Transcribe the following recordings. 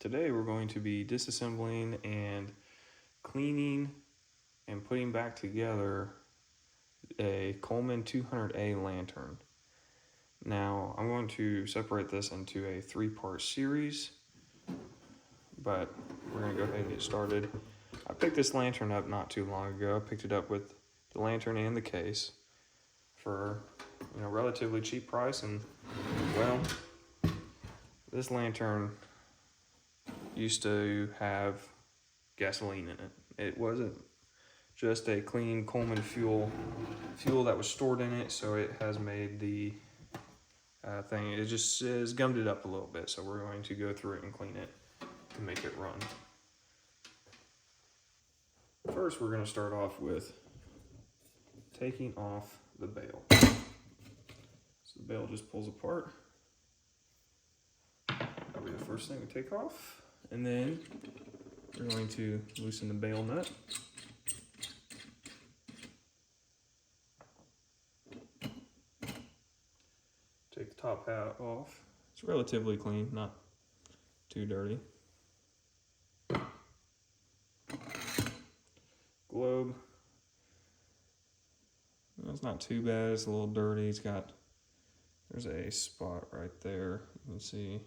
Today we're going to be disassembling and cleaning and putting back together a Coleman 200a lantern. Now I'm going to separate this into a 3-part series, but we're going to go ahead and get started. I picked this lantern up not too long ago. I picked it up with the lantern and the case for a relatively cheap price, and well, this lantern used to have gasoline in it. It wasn't just a clean Coleman fuel that was stored in it, so it has made the thing, it just has gummed it up a little bit, so we're going to go through it and clean it to make it run. First, we're going to start off with taking off the bail. So the bail just pulls apart. That'll be the first thing we take off. And then we're going to loosen the bail nut. Take the top hat off. It's relatively clean, not too dirty. Globe. It's not too bad, it's a little dirty. There's a spot right there, you can see.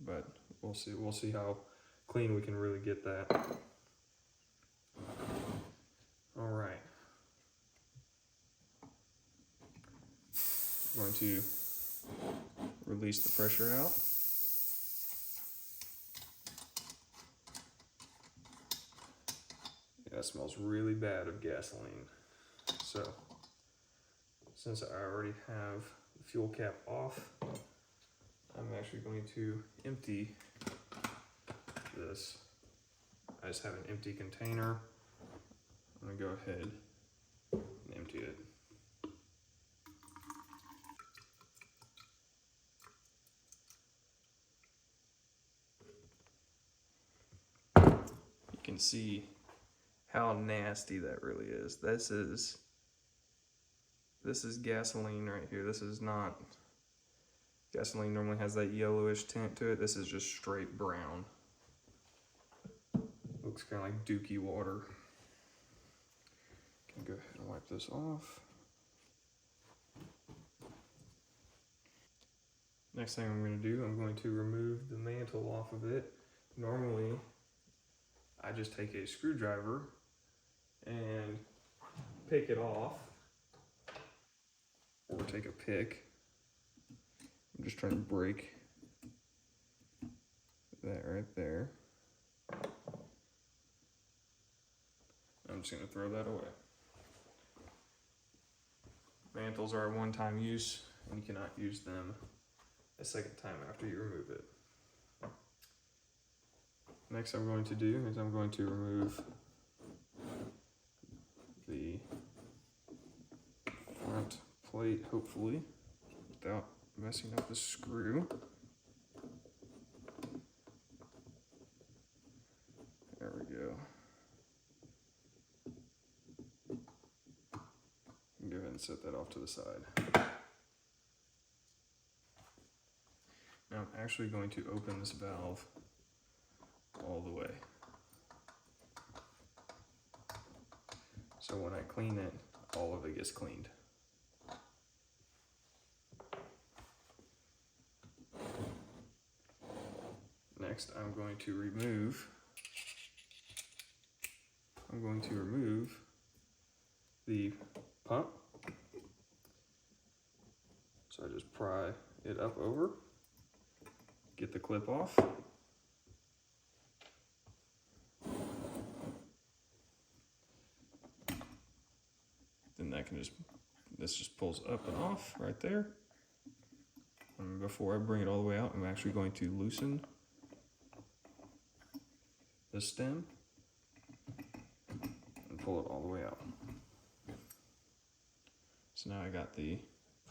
But we'll see how clean we can really get that. All right. I'm going to release the pressure out. Yeah, it smells really bad of gasoline. So, since I already have the fuel cap off, I'm actually going to empty this. I just have an empty container. I'm going to go ahead and empty it. You can see how nasty that really is. This is gasoline right here. This is not, gasoline normally has that yellowish tint to it. This is just straight brown. Looks kind of like dookie water. Can go ahead and wipe this off. Next thing I'm going to do, I'm going to remove the mantle off of it. Normally, I just take a screwdriver and pick it off, or take a pick. I'm just trying to break that right there. I'm just going to throw that away. Mantles are a one-time use, and you cannot use them a second time after you remove it. Next I'm going to do is I'm going to remove the front plate, hopefully, without messing up the screw. There we go. Go ahead and set that off to the side. Now I'm actually going to open this valve all the way. So when I clean it, all of it gets cleaned. Next, I'm going to remove the pump. So I just pry it up over, get the clip off. Then this just pulls up and off right there. And before I bring it all the way out, I'm actually going to loosen the stem and pull it all the way out. So now I got the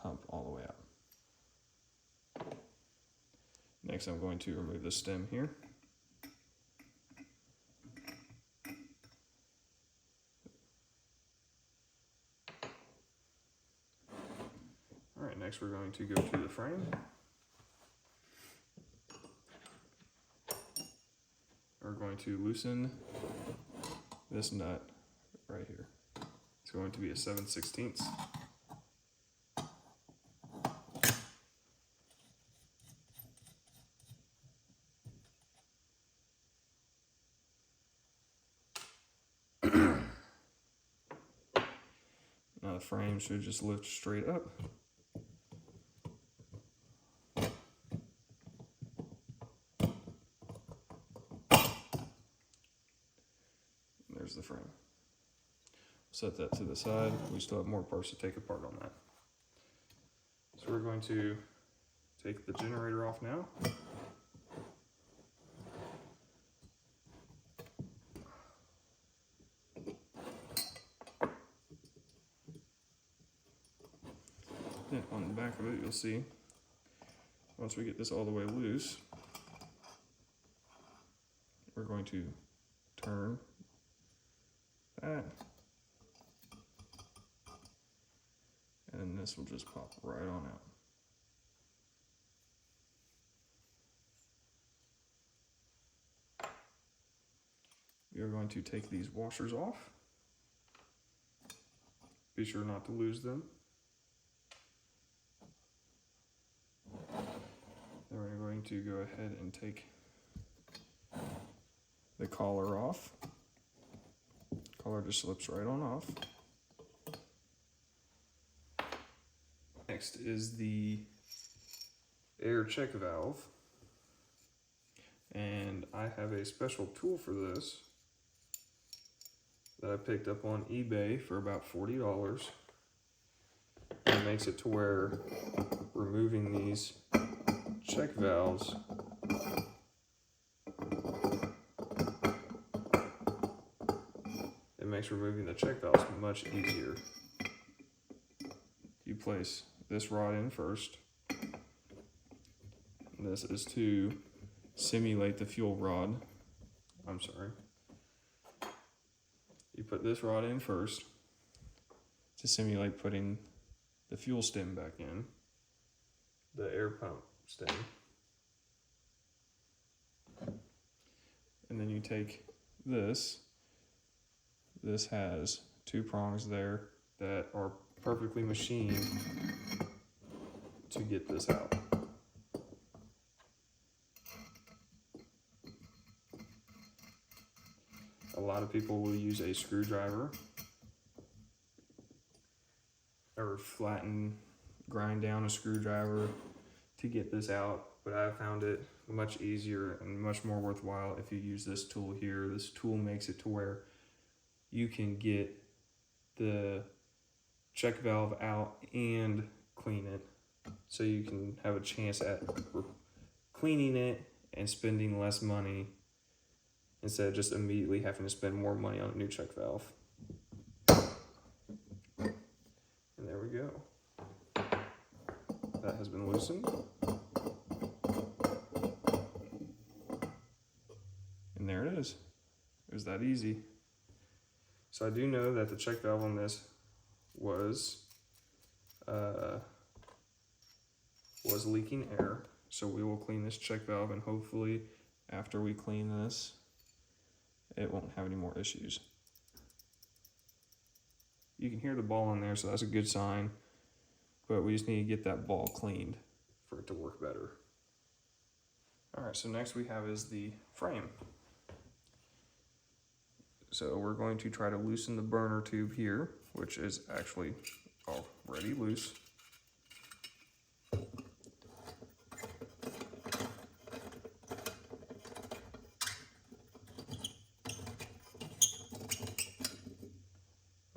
pump all the way out. Next I'm going to remove the stem here. Alright, next we're going to go to the frame. going to loosen this nut right here. It's going to be a 7/16. Now the frame should just lift straight up. There's the frame. Set that to the side. We still have more parts to take apart on that. So we're going to take the generator off now. And on the back of it, you'll see, once we get this all the way loose, we're going to turn that, and this will just pop right on out. We are going to take these washers off. Be sure not to lose them. Then we're going to go ahead and take the collar off. Collar just slips right on off. Next is the air check valve. And I have a special tool for this that I picked up on eBay for about $40. It makes it to where removing these check valves makes removing the check valves much easier. You place this rod in first. This is to simulate the fuel rod. I'm sorry. You put this rod in first to simulate putting the fuel stem back in, the air pump stem. And then you take this. This has two prongs there that are perfectly machined to get this out. A lot of people will use a screwdriver or grind down a screwdriver to get this out, but I found it much easier and much more worthwhile if you use this tool here. This tool makes it to where you can get the check valve out and clean it, so you can have a chance at cleaning it and spending less money instead of just immediately having to spend more money on a new check valve. And there we go. That has been loosened. And there it is. It was that easy. So I do know that the check valve on this was leaking air. So we will clean this check valve, and hopefully after we clean this, it won't have any more issues. You can hear the ball in there, so that's a good sign, but we just need to get that ball cleaned for it to work better. All right, so next we have is the frame. So we're going to try to loosen the burner tube here, which is actually already loose.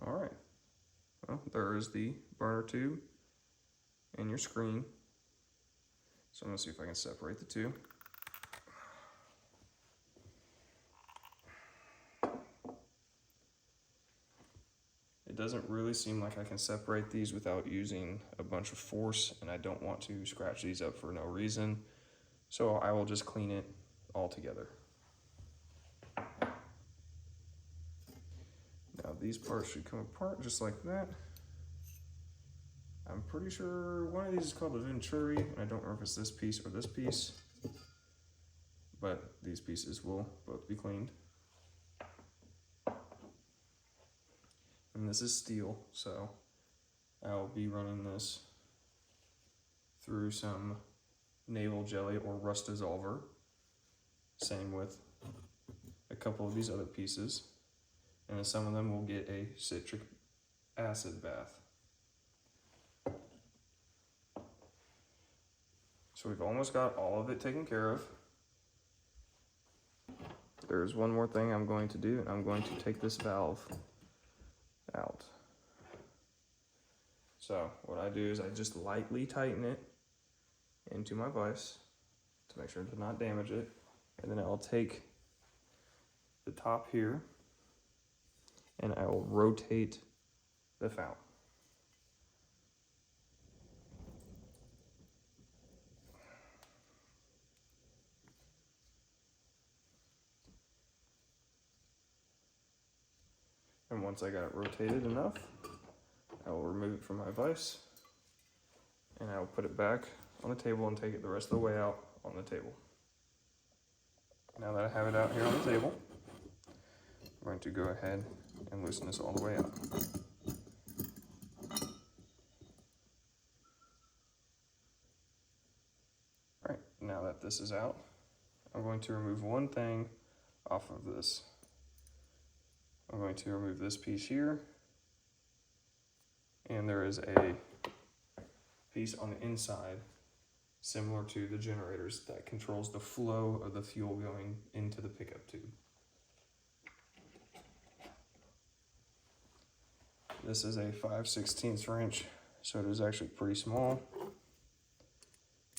All right, well, there is the burner tube and your screen. So I'm gonna see if I can separate the two. It doesn't really seem like I can separate these without using a bunch of force, and I don't want to scratch these up for no reason. So I will just clean it all together. Now these parts should come apart just like that. I'm pretty sure one of these is called a venturi, and I don't know if it's this piece or this piece. but these pieces will both be cleaned. And this is steel, so I'll be running this through some naval jelly or rust dissolver. Same with a couple of these other pieces. And then some of them will get a citric acid bath. So we've almost got all of it taken care of. There's one more thing I'm going to do, and I'm going to take this valve out. So what I do is I just lightly tighten it into my vise to make sure to not damage it. And then I'll take the top here and I will rotate the fountain. And once I got it rotated enough, I will remove it from my vise and I will put it back on the table and take it the rest of the way out on the table. Now that I have it out here on the table, I'm going to go ahead and loosen this all the way out. All right, now that this is out, I'm going to remove one thing off of this. I'm going to remove this piece here, and there is a piece on the inside similar to the generators that controls the flow of the fuel going into the pickup tube. This is a 5/16 wrench, so it is actually pretty small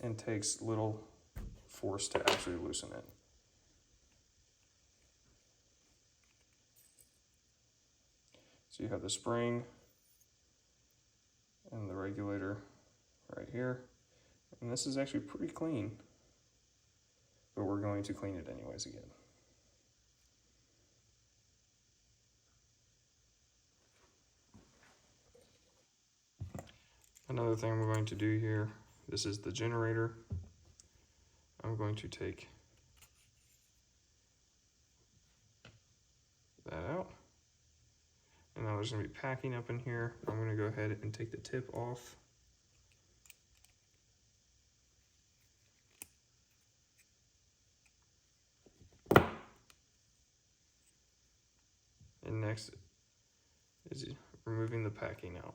and takes little force to actually loosen it. So you have the spring and the regulator right here. And this is actually pretty clean, but we're going to clean it anyways again. Another thing we're going to do here, this is the generator. I'm going to take that out. And now there's going to be packing up in here. I'm going to go ahead and take the tip off. And next is removing the packing out.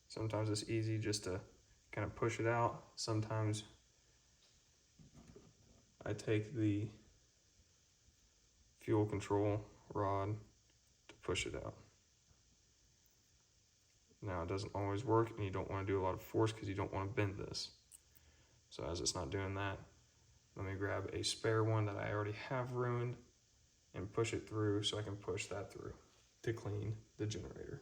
Sometimes it's easy just to kind of push it out. Sometimes I take the fuel control rod to push it out. Now it doesn't always work, and you don't want to do a lot of force because you don't want to bend this. So as it's not doing that, let me grab a spare one that I already have ruined and push it through so I can push that through to clean the generator.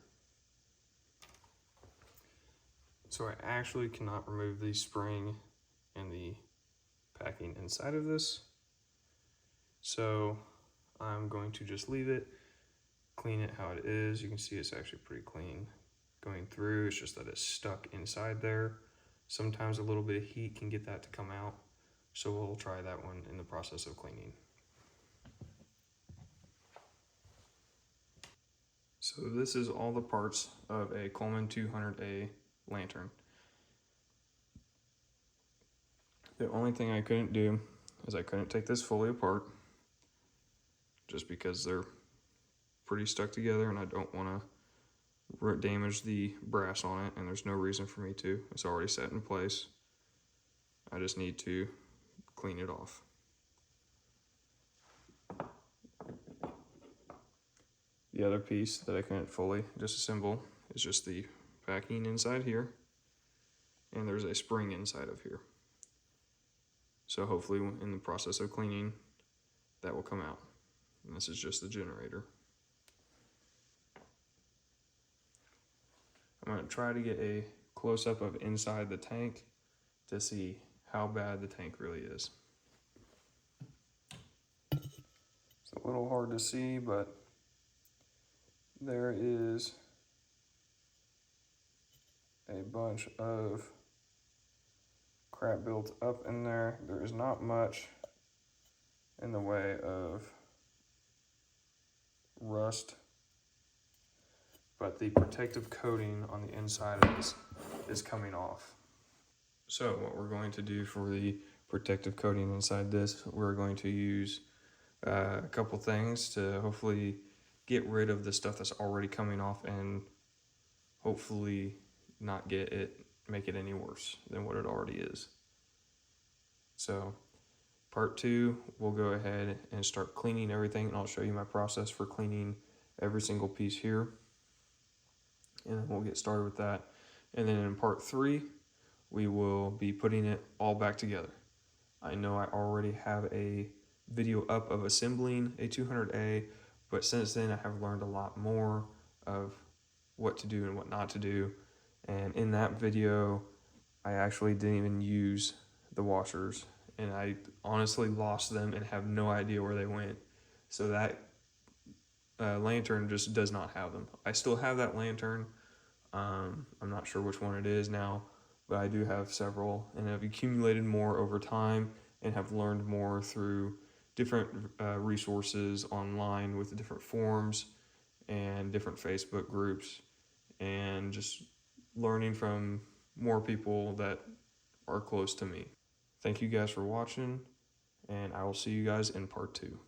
So I actually cannot remove the spring and the packing inside of this. So I'm going to just leave it, clean it how it is. You can see it's actually pretty clean going through. It's just that it's stuck inside there. Sometimes a little bit of heat can get that to come out. So we'll try that one in the process of cleaning. So this is all the parts of a Coleman 200a lantern. The only thing I couldn't do is I couldn't take this fully apart just because they're pretty stuck together and I don't want to damage the brass on it, and there's no reason for me to. It's already set in place. I just need to clean it off. The other piece that I couldn't fully disassemble is just the packing inside here, and there's a spring inside of here. So hopefully in the process of cleaning, that will come out. And this is just the generator. I'm going to try to get a close-up of inside the tank to see how bad the tank really is. It's a little hard to see, but there is a bunch of crap built up in there. There is not much in the way of rust, but the protective coating on the inside of this is coming off. So what we're going to do for the protective coating inside this, we're going to use a couple things to hopefully get rid of the stuff that's already coming off and hopefully not make it any worse than what it already is. So part 2, we'll go ahead and start cleaning everything, and I'll show you my process for cleaning every single piece here, and then we'll get started with that. And then in part 3, we will be putting it all back together. I know I already have a video up of assembling a 200A, but since then I have learned a lot more of what to do and what not to do. And in that video, I actually didn't even use the washers, and I honestly lost them and have no idea where they went. So that lantern just does not have them. I still have that lantern. I'm not sure which one it is now, but I do have several, and have accumulated more over time and have learned more through different resources online with different forums and different Facebook groups, and just learning from more people that are close to me. Thank you guys for watching, and I will see you guys in part 2.